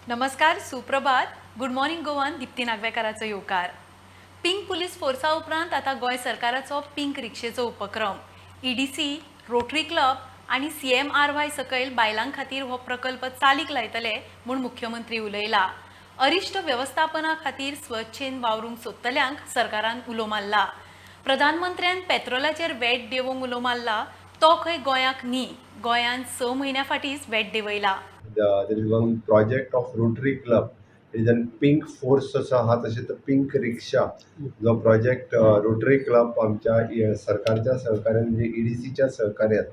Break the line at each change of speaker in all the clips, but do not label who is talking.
नमस्कार, सुप्रभात. Good morning गोवान. दिप्ती नागवेकाराचो येवकार. पिंक पुलीस फोर्सा उपरांत आता गोय सरकाराचो पिंक रिक्षेचो उपक्रम ईडीसी, रोटरी क्लब आणि CMRY सकयल बायलां खातीर हो प्रकल्प चालीक लायतले म्हूण मुख्यमंत्री उलयला. अरिश्ट व्यवस्थापना खातीर स्वच्छेन वावरूंक सोदतल्यांक सरकारान उलो मारला. प्रधानमंत्र्यान पेट्रोलाचेर वॅट देवोंक उलो मारला. तो खंय गोंयाक न्ही, गोंयान 6 म्हयन्या फाटींच watt देंवयला.
there is one project of Rotary Club. It is a pink force असा हा तसे तर पिंक रिक्षा जो प्रोजेक्ट रोटरी क्लब आमच्या सरकारच्या सहकार्यान म्हणजे EDCच्या सहकार्यात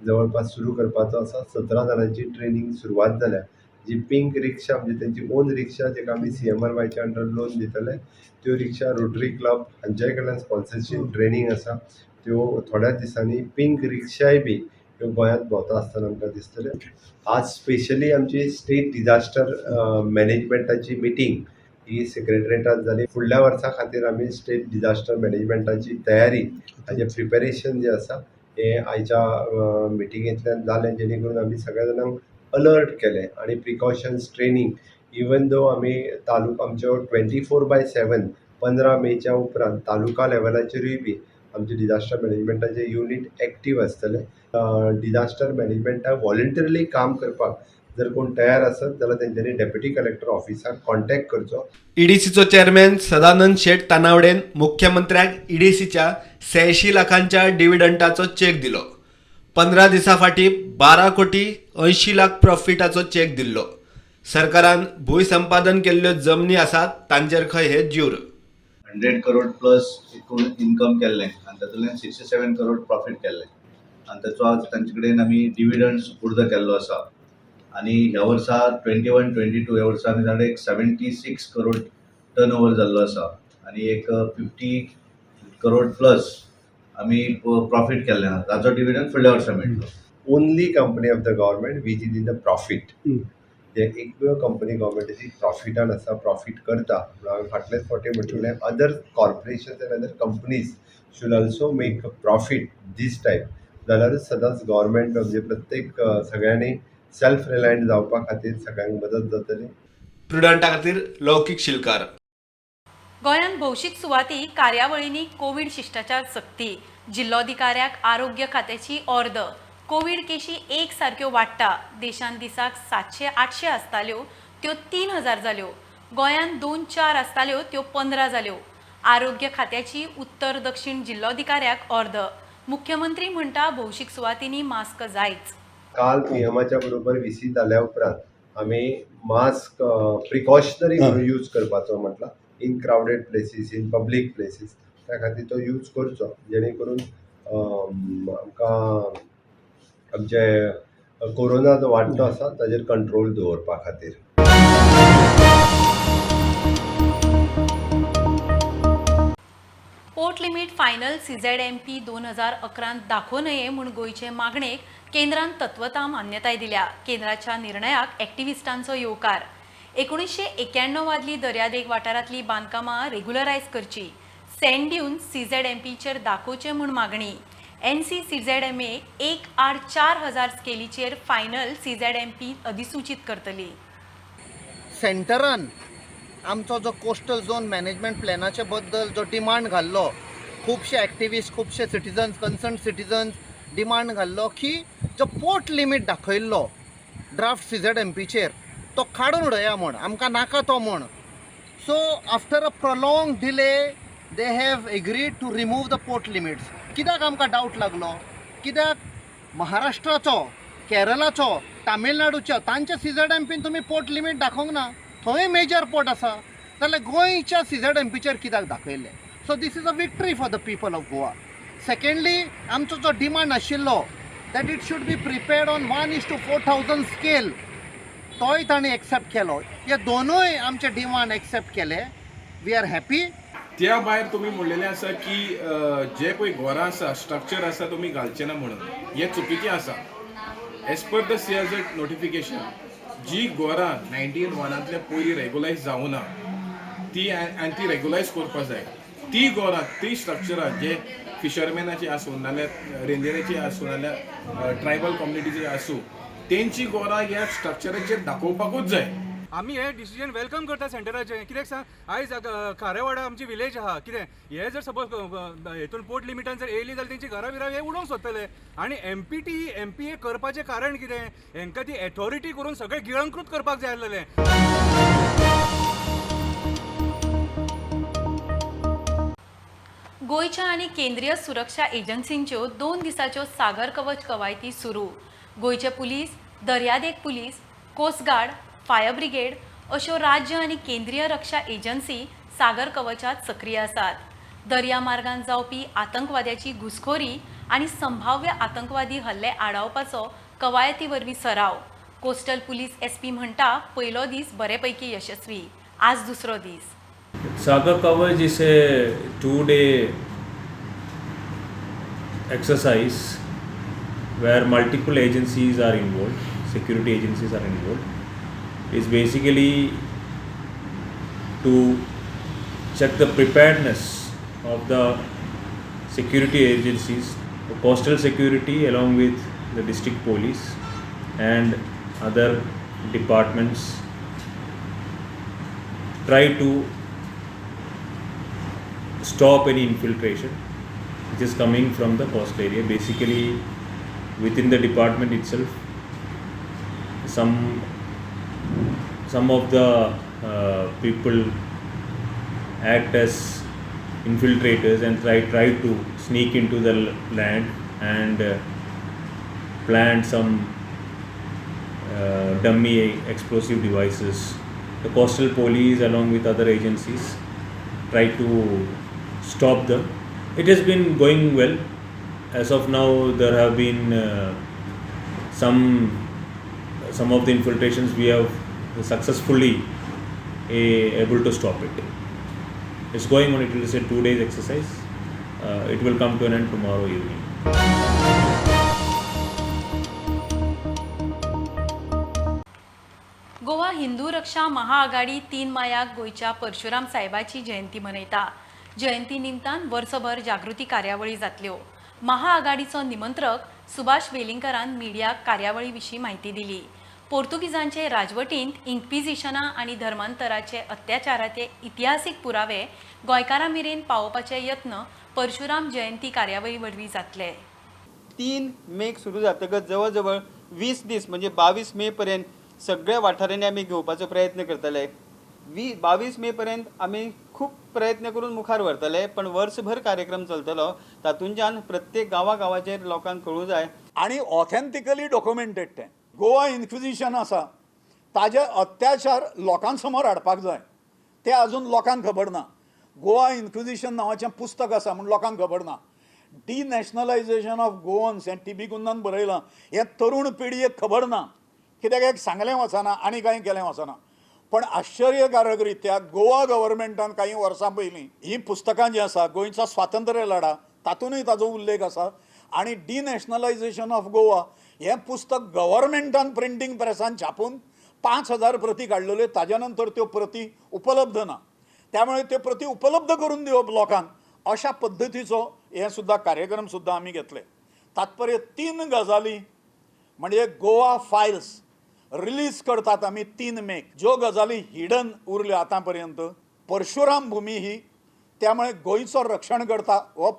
जवळपास सुरू करपाचो आसा. 17 जाणांची ट्रेनिंग सुरवात जाल्या. जी पिंक रिक्षा म्हणजे त्यांची ओन रिक्षा जेका आमी CMRYच्या अंडर लोन दितले त्यो रिक्षा रोटरी क्लब हांच्याय कडल्यान स्पॉन्सरशीप ट्रेनिंग आसा. त्यो थोड्याच दिसांनी पिंक रिक्षाय बी ह्यो गोंयांत भोंवता आसतना आमकां दिसतले. आज स्पेशली आमची स्टेट डिझास्टर मॅनेजमेंटाची मिटींग ही सेक्रेटरेटात जाली. फुडल्या वर्सा खातीर आमी स्टेट डिझास्टर मॅनेजमेंटाची तयारी हाजें प्रिपेरेशन जें आसा हें आयच्या मिटिंगेंतल्यान जालें, जेणे करून आमी सगळ्या जाणांक अलर्ट केलें आनी प्रिकॉशन्स ट्रेनिंग इवन दो आमी तालुका आमच्यो 24/7 15 मेच्या उपरांत तालुका लेवलाचेरूय बी आमचे डिझास्टर मॅनेजमेंटाचे युनीट एक्टीव आसतले. डिझास्टर मॅनेजमेंटाक व्हॉलंटरिली काम करपाक जर कोण तयार आसत जाल्यार तेंच्यांनी डेप्युटी कलेक्टर ऑफिसाक कॉन्टॅक्ट करचो.
ईडीसीचो चेअरमॅन सदानंद शेठ तानावडेन मुख्यमंत्र्याक ईडीसीच्या 86 लाखांच्या डिव्हिडंडाचो चेक दिलो. 15 दिसां फाटीं 12 कोटी 80 लाख प्रॉफिटाचो चेक दिल्लो. सरकारान भूंय संपादन केल्ल्यो जमनी आसात तांचेर खंय हे ज्यूर
100 करोड प्लस एकूण इन्कम केल्लें आनी तातूंतल्यान 67 करोड प्रॉफिट केल्लें आनी ताचो आज तांचे कडेन आमी डिविडंड सुपूर्द केल्लो आसा. आनी ह्या वर्सा 21-22 ह्या वर्सा आमी जाणा एक 76 करोड टर्न ओवर जाल्लो आसा आनी एक 50 करोड प्लस आमी प्रॉफिट केल्लें आसा. ताचो डिविडंड फुडल्या वर्सा मेळटलो.
Only company of the government which is in the profit. जे एकूय कंपनी गव्हर्मेंटाची प्रॉफिटान आसा, प्रॉफीट करता. हांवें फाटलेच फावटी म्हटलें other corporations and other companies should also make a profit this type. जाल्यारूच सदांच गव्हर्मेंट म्हणजे प्रत्येक सगळ्यांनी सेल्फ रिलायंट जावपा खातीर सगळ्यांक मदत जातली.
प्रुडंटा खातीर लौकीक शिलकार.
गोंयांत भौशीक सुवाती कार्यावळींनी कोविड शिश्टाचार सक्ती. जिल्लोधिकाऱ्याक आरोग्य खात्याची ऑर्द. कोविड केशी एक सारक्यो वाडटा. देशांत दिसाक 700-800 आसताल्यो त्यो 3000 जाल्यो. गोंयांत 2-4 आसताल्यो त्यो 15 जाल्यो. आरोग्य खात्याची उत्तर दक्षिण जिल्लोधिकाऱ्याक ऑर्द. मुख्यमंत्री म्हणटा भौशीक सुवातींनी मास्क जायच.
काल नियमाच्या बरोबर VC जाल्या उपरांत आमी मास्क प्रिकॉशनरी म्हणून यूज करपाचो म्हटला. In crowded places, in public places त्या खातीर तो यूज करचो, जेणे करून आमकां आमचे कोरोना जो वाडटो आसा ताजेर कंट्रोल दवरपा खातीर.
पोर्ट लिमीट फायनल CZMP 2011 दाखोव नये म्हूण गोंयचे मागणेक केंद्रान तत्वता मान्यताय दिल्या. केंद्राच्या निर्णयाक एक्टिव्हिस्टांचो येवकार. 1991 वादली दर्यादेग वाठारांतली बांदकामां रेग्युलरायज करची. सँड ड्यून CZMPचेर दाखोवचे म्हूण मागणी. NCCZMA 1/4000 स्केलीचेर फायनल CZMP अधिसूचित करतली.
सेंटरान आमचो जो कोस्टल झोन मॅनेजमेंट प्लॅनाचे बद्दल जो डिमांड घाल्लो, खुबशे एक्टिविस्ट, खुबशे सिटिजन्स, कन्सर्न सिटिजन्स डिमांड घाल्लो की जो पोर्ट लिमीट दाखयल्लो ड्राफ्ट CZMPचेर तो काडून उडया म्हूण, आमकां नाका तो म्हूण. So after a prolong delay they have agreed to remove the port limits. कित्याक आमकां डावट लागलो? कित्याक महाराष्ट्राचो, केरळाचो, तामिळनाडूच्या तांच्या CZMPन तुमी पोर्ट लिमीट दाखोवंक ना. थंय मेजर पोर्ट आसा जाल्यार गोंयच्या CZMPचेर कित्याक दाखयलें? So this is a victory for the people of Goa. Secondly आमचो जो डिमांड आशिल्लो that it should be prepared on 1:4000 scale, तोय ताणें एक्सेप्ट केलो. हे दोनूय आमचे डिमांड एक्सेप्ट केले. We are happy.
त्या भायर तुम्ही म्हणलेलें आसा की जे पळय घरां आसा, स्ट्रक्चर आसा तुमी घालचे ना म्हणून. हें चुकीचें आसा. As per the CRZ notification जी घरां 1991तल्या पयलीं रेग्युलायज जावं ना ती आनी ती रेग्युलायज करपाक जाय. ती घरां, ती स्ट्रक्चरां जे फिशरमॅनाची आसूं नाल्यार रेंजराची आसूं नाल्यार ट्रायबल कम्युनिटीची आसूं तेंची घरां ह्या स्ट्रक्चराचेर दाखोवपाकूच जाय.
आमी हे डिसिजन वेलकम करता सेंटराचें. कित्याक सांग, आयज खारेवाडा आमची विलेज आहा, कितें हे जर सपोज हेतून पोर्ट लिमिटान जर येयली जाल्यार तेंची घरां बिरां हे उडोवंक सोदतले. आनी एमपी करपाचें कारण कितें, हेंकां ती अथॉरिटी करून सगळें गिळंकृत करपाक जाय आसलेलें.
गोयच्या आणि केंद्रीय सुरक्षा एजन्सींच्यो 2 दिसाच्यो सागर कवच कवायती सुरू. गोयचे पुलीस, दर्यादेग police, coast guard, fire brigade अश्यो राज्य आणि केंद्रीय रक्षा एजन्सी सागर कवचात सक्रिय आसात. दर्या मार्गान जावपी आतंकवाद्याची घुसखोरी आणि संभाव्य आतंकवादी हल्ले आडावपाचो कवायती वरवीं सराव. कोस्टल पुलीस एसपी म्हणटा पयलो दीस बरेपैकी यशस्वी. आज दुसरो दीस.
Sagar Kavach is a 2-day exercise where multiple agencies are involved, security agencies are involved. It's basically to check the preparedness of the security agencies, the coastal security along with the district police and other departments, try to stop any infiltration which is coming from the coast area. Basically within the department itself, some of the people act as infiltrators and try to sneak into the land and plant some dummy explosive devices. The coastal police along with other agencies try to stop them. It has been going well. As of now, there have been some of the infiltrations we have successfully able to stop it. It's going on. It is a 2 days exercise. It will come to an end tomorrow evening.
Goa Hindu रक्षा महाआघाडी 3 मायाक गोयच्या परशुराम साहेबाची जयंती मनयता. जयंती निमतान वर्सभर जागृती कार्यावळी जातल्यो. महाआघाडीचो निमंत्रक सुभाष वेलिंगरान मिडियाक कार्यावळी विशीं माहिती दिली. पोर्तुगीजांचे राजवटींत इंक्विजिशनां आणि धर्मांतराचे अत्याचाराचे इतिहासीक पुरावे गोंयकारां मेरेन पावोवपाचे यत्न परशुराम जयंती कार्यावळी वरवीं जातले.
3 मेक सुरू जातकच जवळ जवळ 20 दीस म्हणजे 22 मे पर्यंत सगळ्या वाठारांनी आमी घेवपाचो प्रयत्न करतले. 22 मे पर्यंत आमी खूब प्रयत्न करून मुखार व्हरतले, पण वर्सभर कार्यक्रम चलतलो. तातूंतल्यान प्रत्येक गांवागांवाचेर लोकांक कळूं जाय
आणि ऑथेंटिकली डॉक्युमेंटेड तें गोवा इन्क्विजिशन आसा ताजे अत्याचार लोकां समोर हाडपाक जाय. ते आजून लोकांक खबर ना. गोवा इन्क्विजिशन नांवाचें पुस्तक आसा म्हूण लोकांक खबर ना. डिनॅशनलायजेशन ऑफ गोवन्स हें टी.बी. कुंदान बरयलां. हें तरूण पिळयेक खबर ना, कित्याक एक सांगलें वचना आनी कांय केलें वचना. पण आश्चर्यकारक रित्या गोवा गव्हर्मेंटान काही वर्सां पयलीं ही पुस्तकां जी आसा गोंयचो स्वातंत्र्य लढा तातूंतय ताजो उल्लेख आसा. आनी डिनॅशनलायजेशन ऑफ गोवा हें पुस्तक गव्हर्मेंटान प्रिंटींग प्रेसान छापून 5000 प्रती काडलेल्यो. ताज्या नंतर त्यो प्रती उपलब्ध ना. त्यामुळे त्यो प्रती उपलब्ध करून दिवप लोकांक अशा पद्दतीचो हे सुद्दां कार्यक्रम सुद्दां आमी घेतले. तात्पर्य 3 गजाली म्हणजे गोवा फायल्स रिलीज करतात आमी 3 मेक. ज्यो गजाली हिडन उरल्यो आतां पर्यंत. परशुराम भूमी ही, त्यामुळे गोंयचो रक्षण करता हो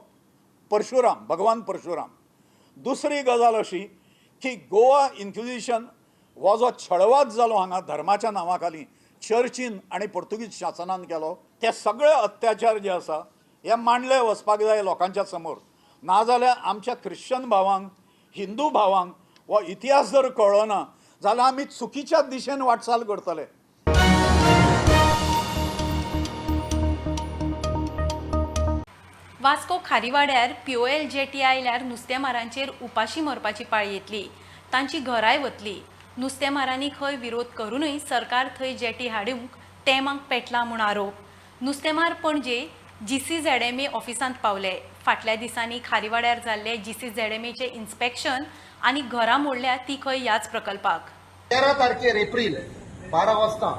परशुराम, भगवान परशुराम. दुसरी गजाल अशी की गोवा इन्क्विजिशन हो जो छळवाद जालो हांगा धर्माच्या नांवा खाली चर्चीन आनी पोर्तुगीज शासनान केलो, ते सगळे अत्याचार जे आसा हे मांडले वचपाक जाय लोकांच्या समोर. नाजाल्यार आमच्या ख्रिश्चन भावांक, हिंदू भावांक हो इतिहास जर कळ्ळो ना जाल्यार आमी चुकीच्या दिशेन वाटचाल करतले.
वास्को खारीवाड्यार POL जेटी आयल्यार नुस्तेमारांचेर उपाशी मरपाची पाळी येतली. तांची घराय वतली. नुस्तेमारांनी खंय विरोध करूनय सरकार थंय जेटी हाडूंक तेमांक पेटला म्हूण आरोप. नुस्तेमार पणजे GCZMA ऑफिसांत पावले. फाटल्या दिसांनी खारीवाड्यार जाल्ले GCZMAचे इन्स्पेक्शन आनी घरां मोडल्या ती खंय ह्याच प्रकल्पाक.
13 तारखेर एप्रिल 12 वाजता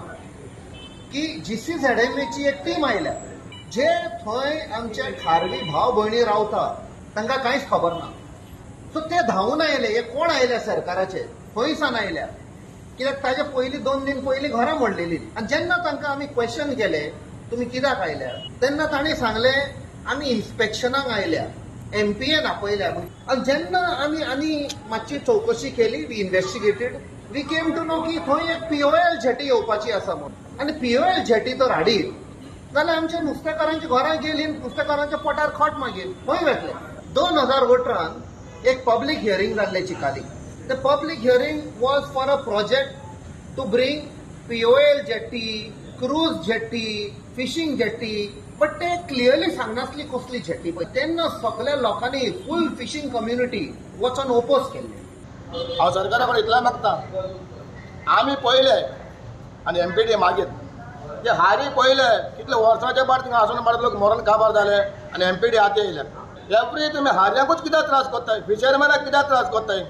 की GCZMAची एक टीम आयल्या. जे थंय आमचे खारवी भाव भयणी रावता तांकां कांयच खबर ना. सो ते धांवून आयले. हे कोण आयल्या सरकाराचे, खंयसान आयल्या. कित्याक ताजे पयलीं 2 दीन पयलीं घरां मोडलेलीं आनी जेन्ना तांकां आमी क्वेश्चन केले तुमी कित्याक आयल्या तेन्ना तांणी सांगलें आमी इन्स्पेक्शनाक आयल्या MPN आपयल्या आनी जेन्ना आमी आनी मातशी चवकशी केली we investigated we came to know की थंय एक POL जेटी येवपाची आसा म्हणून आनी POL जेटी तर हाडीत जाल्यार आमच्या नुस्तेकारांची घरां गेलीं नुस्तेकारांच्या पोटार खोट मागीर खंय वेतले 2018 एक पब्लीक हियरींग जाल्लें Chicalim The public hearing was for a project to bring POL jetty, cruise jetty, fishing jetty, but ते clearly सांगनासली कसली jetty पण तेन्ना सगळ्या लोकांनी फुल फिशिंग कम्युनिटी वचून ओपोज केले
हांव सरकारा कडेन इतलें मागता आमी पळयले आनी MPD मागीर ते हारी पळयले कितले वर्सांचे बाद थिंगा आसून मारत लोक मरण काबार जाले आनी MPD आतां येयले एवरी तुमी हाऱ्यांकूच कित्याक त्रास कोत्ताय फिशरमॅनाक कित्याक त्रास कोत्ताय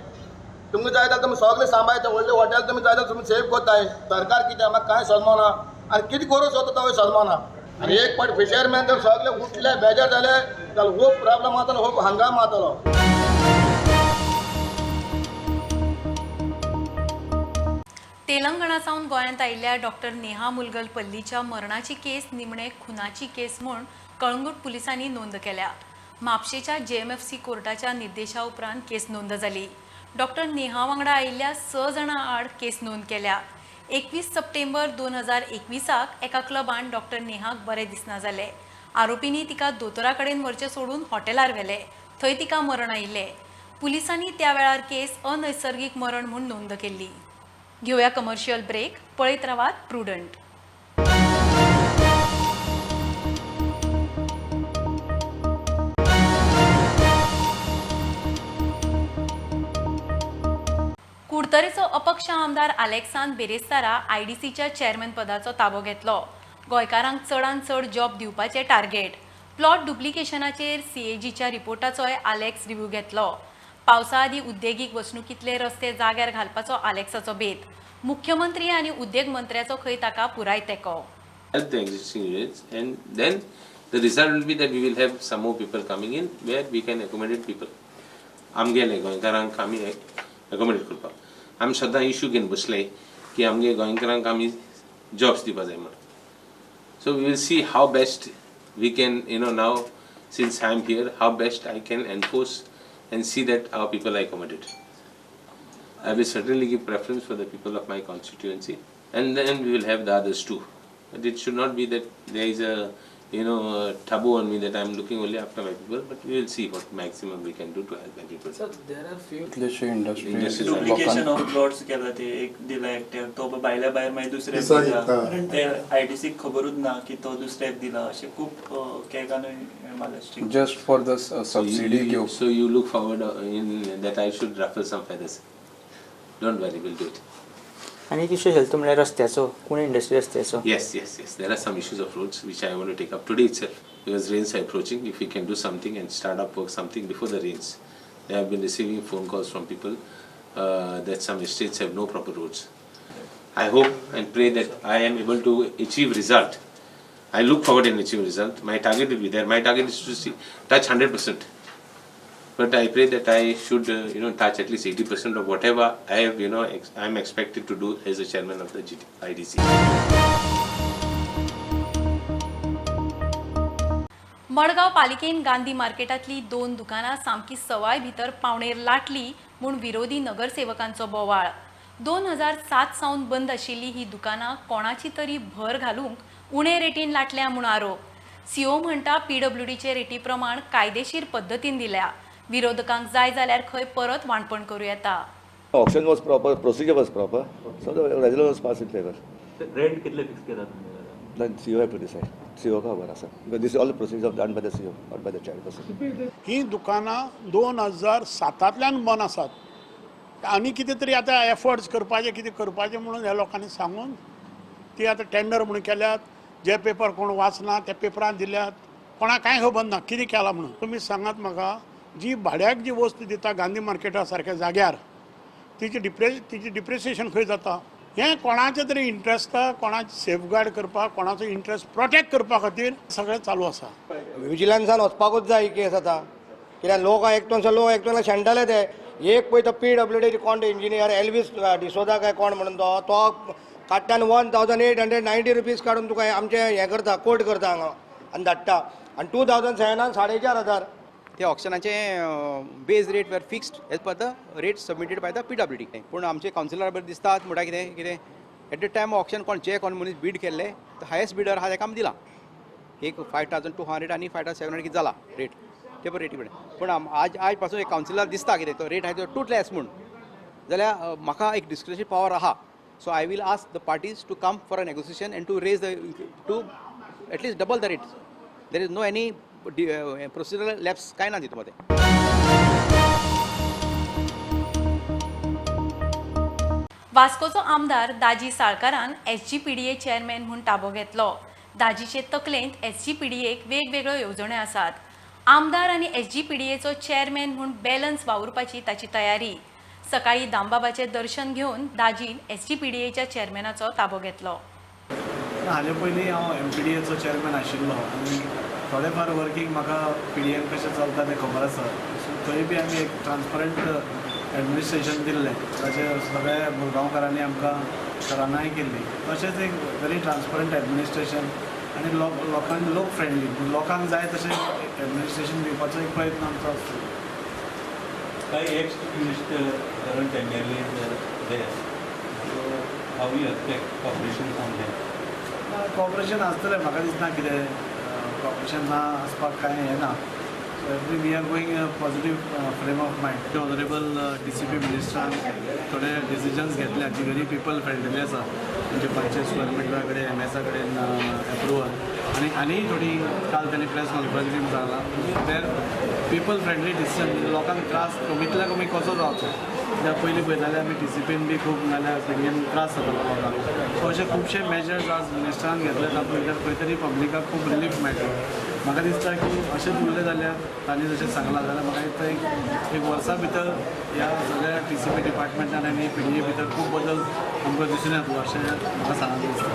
तुमकां जाय जाल्यार तुमी सगळे सांबाळटा व्हडले हॉटेल तुमी जाय जाल्यार तुमी सेव कोत्ताय सरकार कित्याक म्हाका कांय समजना आनी कितें करूं सोदता तो समजना आनी एक फावट फिशरमॅन जर सगळे उठले बेजार जाले जाल्यार खूब प्रॉब्लम जातलो खूब हंगाम जातलो
तेलंगणा सावन गोंयांत आयिल्ल्या डॉक्टर नेहा मुलगल पल्लीच्या मरणाची केस निमणे खुनाची केस म्हूण कळंगूट पुलिसांनी नोंद केल्या म्हापशेच्या JMFC कोर्टाच्या निर्देशा उपरांत केस नोंद जाली डॉक्टर नेहा वांगडा आयिल्ल्या 6 जाणां आड केस नोंद केल्या 21 सप्टेंबर 2021 एका क्लबान डॉक्टर नेहाक बरें दिसना जालें आरोपींनी तिका दोतोरा कडेन व्हरचें सोडून हॉटेलार व्हेलें थंय तिका मरण आयिल्लें पुलिसांनी त्या वेळार केस अनैसर्गीक मरण म्हूण नोंद केल्ली घेऊया कमर्शियल ब्रेक पळयत रावात प्रुडंट कुडतरेचो अपक्ष आमदार आलेक्सांद्र बेरेस्तारा IDCच्या चेअरमॅन पदाचो ताबो घेतलो गोंयकारांक चडांत चड जॉब दिवपाचें टार्गेट प्लॉट डुप्लिकेशनाचेर CAGच्या रिपोर्टाचोय आलेक्स रिव्ह्यू घेतलो पावसा आदी उद्देगीक वसणुकीतले रस्ते जाग्यार घालपाचो आलेक्साचो बेत मुख्यमंत्री आनी उद्देग मंत्र्याचो खंय ताका पुराय तेंको
help the existing units, and then the result will be that we will have some more people coming in where we can accommodate people. आमगेले गोंयकारांक आमी accommodate करपाक आमी सदां इश्यू घेवन बसले की आमगे गोंयकारांक आमी जॉब्स दिवपा जाय म्हणून so we will see how best we can now since I am here how best I can enforce and see that our people are accommodated. I will certainly give preference for the people of my constituency and then we will have the others too. But it should not be that there is a taboo on me that I am looking only after my people, but we will see what maximum we can do to help everybody.
Sir, there are few
Industries
duplication of plots केला ते एक दिला एकट्याक तो भायल्या भायर मागीर दुसऱ्याक दिला ते IDC खबरूच ना की तो दुसऱ्याक दिला अशें खूब केकांनी Maharashtrian
just for the subsidy
so you look forward in that I should ruffle some feathers. Don't worry, we'll do it.
आणि किशोर हेल्थ म्हणल्यार रस्त्याचो कोण industry रस्त्याचो
Yes. There are some issues of roads which I want to take up today itself because rains are approaching. If we can do something and start up work something before the rains. I have been receiving phone calls from people that some estates have no proper roads. I hope and pray that I am able to achieve result. I look forward and achieve result. My target will be there. My target is to touch 100%. But I pray that I should, touch at least 80% of whatever I have, I am expected to do as a chairman of the IDC.
Madgaon पालिकेन गांधी मार्केटातली 2 दुकानां सामकी सवाय भितर पावणेर लाटली म्हूण विरोधी नगरसेवकांचो बोवाळ 2007 सावन बंद आशिल्ली ही दुकानां कोणाची तरी भर घालूंक उणे रेटीन लाटल्या म्हूण आरोप CO म्हणटा PWDचे रेटी प्रमाण कायदेशीर पद्दतीन दिल्या विरोधकांक जाय जाल्यार खंय परत वांटपण करूं येता
option was proper procedure was proper so the result was pass in favour
rent कितले फिक्स केला
then CEO have to decide. CEO का खबर आसा because this is all the procedure done by the CEO not by the chairperson.
ही दुकानां 2007 बंद आसात आनी कितें तरी आतां एफर्ट्स करपाचे कितें करपाचें म्हणून ह्या लोकांनी सांगून ती आतां टेंडर म्हणून केल्यात जे पेपर कोण वाचना त्या पेपरान दिल्यात कोणाक कांय खबर ना कितें केलां म्हणून तुमी सांगात म्हाका जी भाड्याक जी वस्त दिता गांधी मार्केटा सारक्या जाग्यार तिची डिप्रिसिएशन खंय जाता हें कोणाचें तरी इंट्रस्ट कोणाचें सेफगार्ड करपाक कोणाचो इंट्रस्ट प्रोटेक्ट करपा खातीर सगळें चालू आसा
विजिलन्सान वचपाकूच जाय ही केस आतां कित्याक लोक एकटो शेणटाले ते एक पळय तो PWD कोण इंजिनियर एल्विस डिसोदा काय कोण म्हणून तो काडटान 1890 रुपीज काडून तुका आमचे हें करता कोट करता हांगा आनी धाडटा आनी 2007 4,500.
ते ऑक्शनाचे बेज रेट वर fixed as per the rate submitted by the PWD. पूण आमचे कावन्सिलर बरें दिसता म्हणटा कितें एट द टायम ऑक्शन कोण मनीस बीड केल्ले हायेस्ट बिडर आहा ताका आमी दिला एक 5,200 आनी 5,700 कितें जाला रेट ते पण रेटी कडेन. पूण आज पासून एक कावन्सिलर दिसता कितें तो रेट आहा तो टू लेस म्हूण जाल्यार म्हाका एक डिस्क्रिशन पावर आहा. So I will ask the parties to come for a negotiation and to raise to at least double the rate. There is no any procedural lapse काय ना तितूमध्ये.
वास्कोचो आमदार दाजी साळकारान SGPDA चेअरमॅन म्हणून ताबो घेतलो. दाजीचे तकलेंत SGPDAक वेगवेगळ्यो येवजण्यो आसात. आमदार आनी SGPDAचो चेअरमॅन म्हणून बॅलन्स वावुरपाची ताची तयारी. सकाळी दामबाबाचें दर्शन घेवन दाजीन SGPDAच्या चेअरमॅनाचो ताबो घेतलो.
हाले पयलीं हांव MPDAचो चेअरमॅन आशिल्लो आनी थोडे फार वर्कींग म्हाका PDAन कशें चलता तें खबर आसा. थंय बी आमी एक ट्रान्सपरंट एडमिनिस्ट्रेशन दिल्लें ताचेर सगळे मुरगांवकारांनी आमकां रानाय केल्ली. तशेंच एक वेरी ट्रान्सपरंट एडमिनिस्ट्रेशन आनी लोक फ्रेंडली लोकांक जाय तशें एडमिनिस्ट्रेशन दिवपाचो एक प्रयत्न आमचो आसता.
काही ex minister current MLA there. So how you expect cooperation from them?
Cooperation आसतलें म्हाका दिसना कितें कॉपरेशन ना आसपाक कांय हें ना. So every we are going positive frame of mind. Honourable DCP मिनिस्टरान थोडे डिसिजन्स घेतल्या जी व्हेरी पिपल फ्रेंडली आसा म्हणजे 45 स्क्वेअर मिटरा कडेन MS कडेन एप्रुवल आनी थोडी काल त्यांनी प्रेस कॉन्फरन्स बी जालां देर पिपल फ्रेंडली डिसिजन लोकांक त्रास कमींतल्या कमी कसो जावचो. कित्याक पयलीं पळयताले आमी TCPन बी खूब नाल्यार PDAन त्रास जातालो लोकांक. सो अशे खुबशे मेजर्स आज मिनिस्टरान घेतले तातूंत खंय तरी पब्लिकाक खूब रिलीफ मेळटा. म्हाका दिसता की अशेंच उरलें जाल्यार तांणी जशें सांगलां जाल्यार म्हाका दिसता एक वर्सा भितर ह्या सगळ्या TCP डिपार्टमेंटान आनी PDA भितर खूब बदल आमकां दिसून येतलो अशें म्हाका सांगूंक दिसता.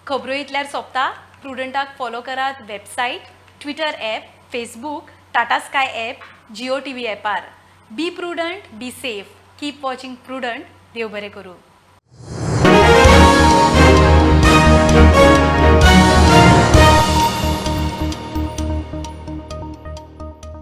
खबरो इतल्यार सोंपता. प्रुडंटाक फॉलो करात website, Twitter app, Facebook, Tata Sky app, Jio TV ॲपार. Be Prudent, be safe. Keep watching Prudent. देव बरें करूं.